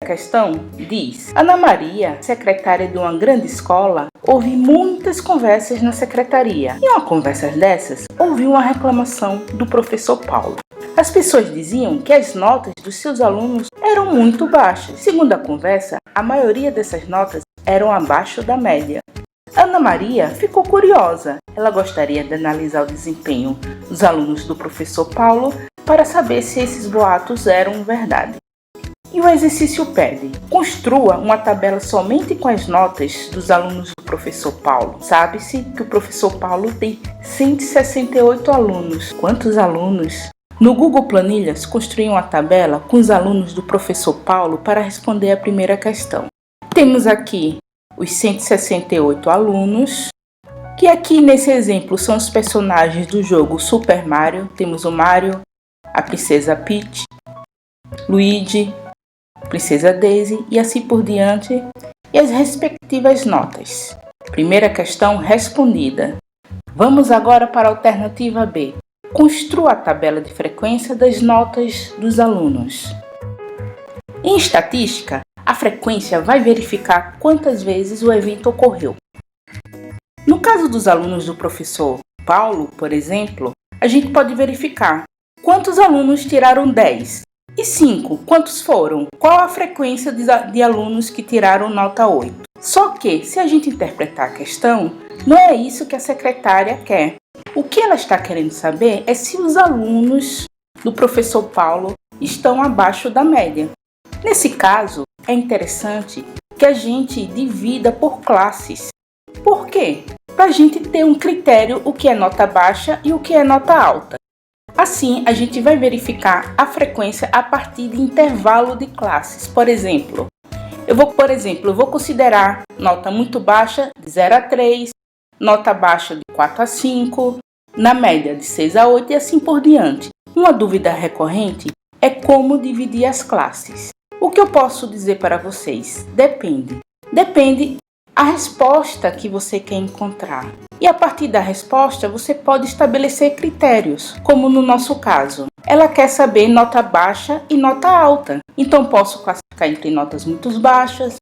questão diz: Ana Maria, secretária de uma grande escola, ouve muitas conversas na secretaria. Em uma conversa dessas, ouviu uma reclamação do professor Paulo. As pessoas diziam que as notas dos seus alunos eram muito baixas. Segundo a conversa, a maioria dessas notas eram abaixo da média. Ana Maria ficou curiosa. Ela gostaria de analisar o desempenho dos alunos do professor Paulo para saber se esses boatos eram verdade. E o exercício pede: construa uma tabela somente com as notas dos alunos do professor Paulo. Sabe-se que o professor Paulo tem 168 alunos. Quantos alunos? No Google Planilhas, construí uma tabela com os alunos do professor Paulo para responder a primeira questão. Temos aqui os 168 alunos, que aqui nesse exemplo são os personagens do jogo Super Mario. Temos o Mario, a Princesa Peach, Luigi, Princesa Daisy e assim por diante, e as respectivas notas. Primeira questão respondida. Vamos agora para a alternativa B. Construa a tabela de frequência das notas dos alunos. Em estatística, a frequência vai verificar quantas vezes o evento ocorreu. No caso dos alunos do professor Paulo, por exemplo, a gente pode verificar quantos alunos tiraram 10. E 5, quantos foram? Qual a frequência de alunos que tiraram nota 8? Só que, se a gente interpretar a questão, não é isso que a secretária quer. O que ela está querendo saber é se os alunos do professor Paulo estão abaixo da média. Nesse caso, é interessante que a gente divida por classes. Por quê? Para a gente ter um critério o que é nota baixa e o que é nota alta. Assim, a gente vai verificar a frequência a partir de intervalo de classes. Por exemplo, eu vou considerar nota muito baixa de 0 a 3, nota baixa de 4 a 5, na média de 6 a 8 e assim por diante. Uma dúvida recorrente é como dividir as classes. O que eu posso dizer para vocês? Depende. Depende a resposta que você quer encontrar. E a partir da resposta, você pode estabelecer critérios, como no nosso caso. Ela quer saber nota baixa e nota alta. Então, posso classificar entre notas muito baixas,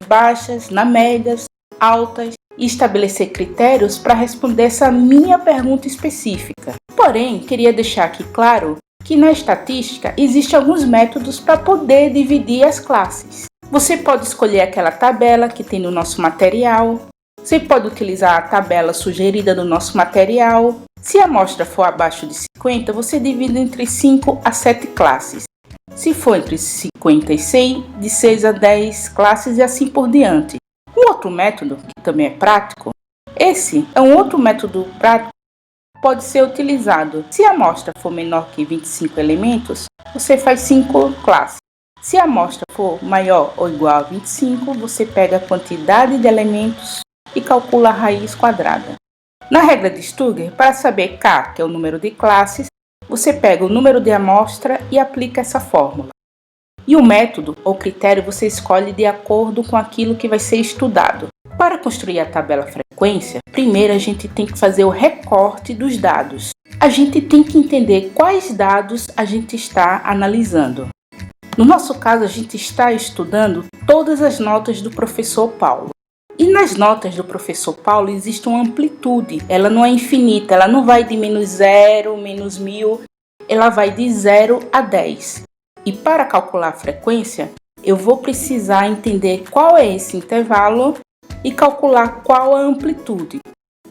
na médias, altas, e estabelecer critérios para responder essa minha pergunta específica. Porém, queria deixar aqui claro que na estatística existem alguns métodos para poder dividir as classes. Você pode escolher aquela tabela que tem no nosso material. Você pode utilizar a tabela sugerida do nosso material. Se a amostra for abaixo de 50, você divide entre 5 a 7 classes. Se for entre 50 e 100, de 6 a 10 classes e assim por diante. Um outro método, que também é prático, esse é um outro método prático que pode ser utilizado. Se a amostra for menor que 25 elementos, você faz 5 classes. Se a amostra for maior ou igual a 25, você pega a quantidade de elementos e calcula a raiz quadrada. Na regra de Sturger, para saber K, que é o número de classes, você pega o número de amostra e aplica essa fórmula. E o método ou critério você escolhe de acordo com aquilo que vai ser estudado. Para construir a tabela frequência, primeiro a gente tem que fazer o recorte dos dados. A gente tem que entender quais dados a gente está analisando. No nosso caso, a gente está estudando todas as notas do professor Paulo. E nas notas do professor Paulo existe uma amplitude. Ela não é infinita, ela não vai de -0, -1000, ela vai de 0 a 10. E para calcular a frequência, eu vou precisar entender qual é esse intervalo e calcular qual a amplitude.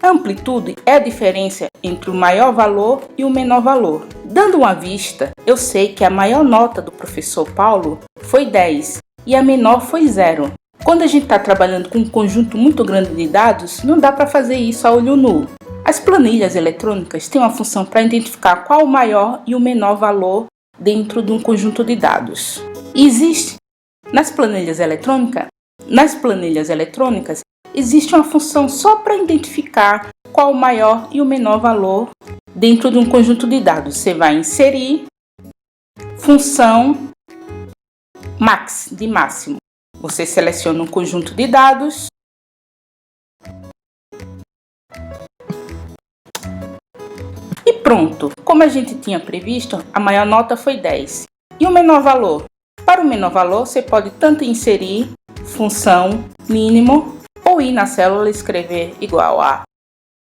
A amplitude é a diferença entre o maior valor e o menor valor. Dando uma vista, eu sei que a maior nota do professor Paulo foi 10 e a menor foi 0. Quando a gente está trabalhando com um conjunto muito grande de dados, não dá para fazer isso a olho nu. As planilhas eletrônicas têm uma função para identificar qual o maior e o menor valor dentro de um conjunto de dados. E existe, nas planilhas eletrônicas, existe uma função só para identificar qual o maior e o menor valor dentro de um conjunto de dados. Você vai inserir função max, de máximo. Você seleciona um conjunto de dados e pronto. Como a gente tinha previsto, a maior nota foi 10. E o menor valor? Para o menor valor, você pode tanto inserir função mínimo ou ir na célula e escrever igual a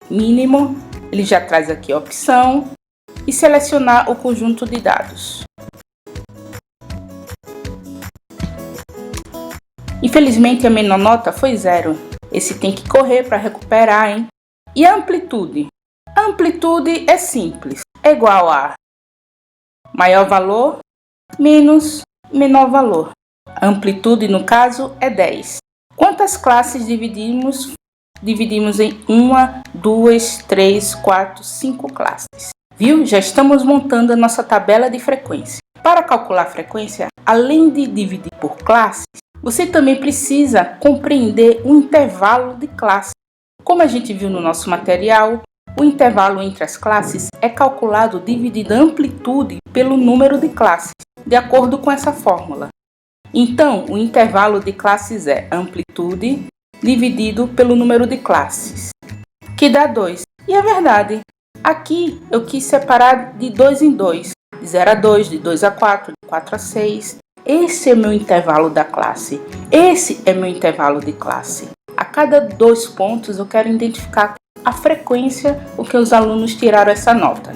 mínimo. Ele já traz aqui a opção e selecionar o conjunto de dados. Infelizmente a menor nota foi 0. Esse tem que correr para recuperar, hein? E a amplitude? A amplitude é simples, é igual a maior valor menos menor valor. A amplitude, no caso, é 10. Quantas classes dividimos? Dividimos em 1, 2, 3, 4, 5 classes. Viu? Já estamos montando a nossa tabela de frequência. Para calcular a frequência, além de dividir por classes, você também precisa compreender o intervalo de classe. Como a gente viu no nosso material, o intervalo entre as classes é calculado dividindo a amplitude pelo número de classes, de acordo com essa fórmula. Então, o intervalo de classes é amplitude dividido pelo número de classes, que dá 2. E é verdade, aqui eu quis separar de 2 em 2, de 0 a 2, de 2 a 4, de 4 a 6. Esse é meu intervalo da classe, esse é meu intervalo de classe. A cada 2 pontos eu quero identificar a frequência com que os alunos tiraram essa nota.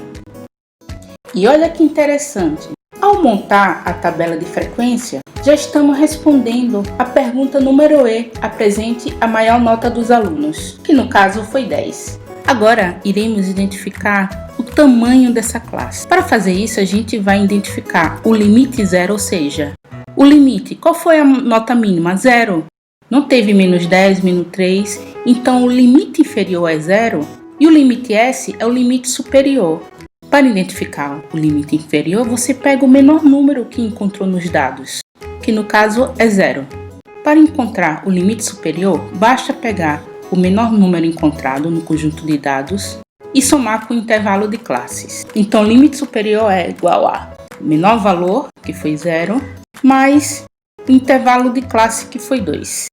E olha que interessante, ao montar a tabela de frequência, já estamos respondendo a pergunta número E, apresente a maior nota dos alunos, que no caso foi 10. Agora iremos identificar o tamanho dessa classe. Para fazer isso, a gente vai identificar o limite 0, ou seja, o limite, qual foi a nota mínima? 0. Não teve menos 10, menos 3, então o limite inferior é 0 e o limite S é o limite superior. Para identificar o limite inferior, você pega o menor número que encontrou nos dados, que no caso é 0. Para encontrar o limite superior, basta pegar o menor número encontrado no conjunto de dados e somar com o intervalo de classes. Então, o limite superior é igual a menor valor, que foi 0, mais o intervalo de classe, que foi 2.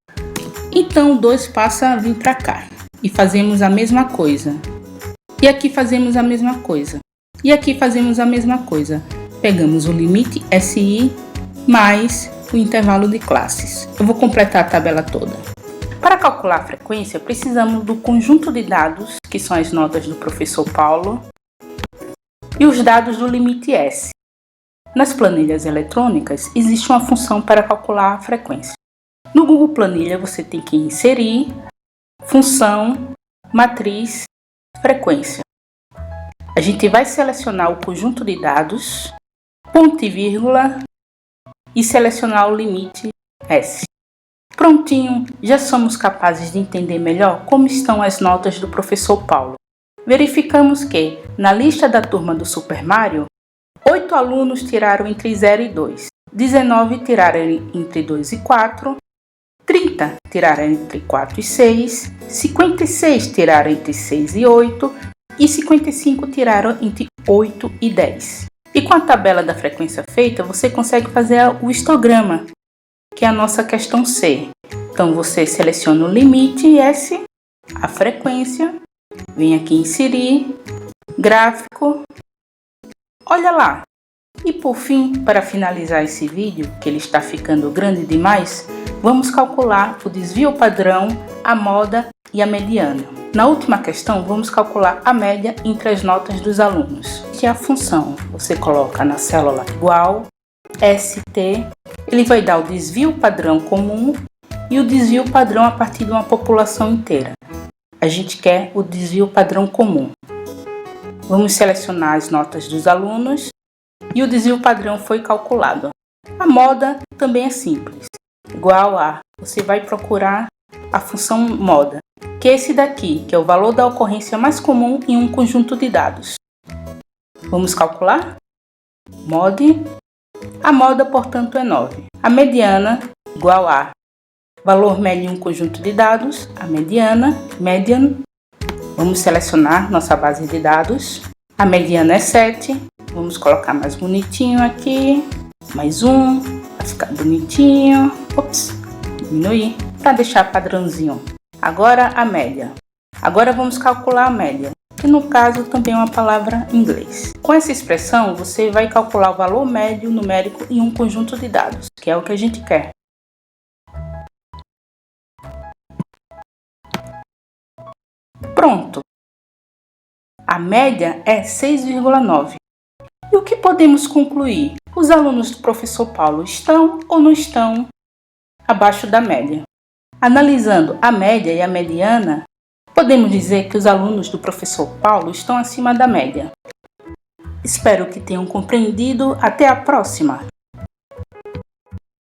Então, o 2 passa a vir para cá e fazemos a mesma coisa. E aqui fazemos a mesma coisa. E aqui fazemos a mesma coisa. Pegamos o limite SI mais o intervalo de classes. Eu vou completar a tabela toda. Para calcular a frequência, precisamos do conjunto de dados, que são as notas do professor Paulo, e os dados do limite S. Nas planilhas eletrônicas, existe uma função para calcular a frequência. No Google Planilha, você tem que inserir função, matriz, frequência. A gente vai selecionar o conjunto de dados, ponto e vírgula, e selecionar o limite S. Prontinho, já somos capazes de entender melhor como estão as notas do professor Paulo. Verificamos que, na lista da turma do Super Mario, 8 alunos tiraram entre 0 e 2, 19 tiraram entre 2 e 4, 30 tiraram entre 4 e 6, 56 tiraram entre 6 e 8 e 55 tiraram entre 8 e 10. E com a tabela da frequência feita, você consegue fazer o histograma, que é a nossa questão C. Então, você seleciona o limite S, a frequência, vem aqui inserir, gráfico, olha lá. E por fim, para finalizar esse vídeo, que ele está ficando grande demais, vamos calcular o desvio padrão, a moda e a mediana. Na última questão, vamos calcular a média entre as notas dos alunos. Que é a função, você coloca na célula igual, ST, ele vai dar o desvio padrão comum e o desvio padrão a partir de uma população inteira. A gente quer o desvio padrão comum. Vamos selecionar as notas dos alunos e o desvio padrão foi calculado. A moda também é simples. Igual a, você vai procurar a função moda, que é esse daqui, que é o valor da ocorrência mais comum em um conjunto de dados. Vamos calcular? Mod. A moda, portanto, é 9. A mediana, igual a valor médio em um conjunto de dados, a mediana, median. Vamos selecionar nossa base de dados. A mediana é 7. Vamos colocar mais bonitinho aqui. Mais um, para ficar bonitinho. Ops, diminuir, para deixar padrãozinho. Agora a média. Agora vamos calcular a média. que no caso também é uma palavra em inglês. Com essa expressão, você vai calcular o valor médio numérico em um conjunto de dados, que é o que a gente quer. Pronto! A média é 6,9. E o que podemos concluir? Os alunos do professor Paulo estão ou não estão abaixo da média? Analisando a média e a mediana, podemos dizer que os alunos do professor Paulo estão acima da média. Espero que tenham compreendido. Até a próxima!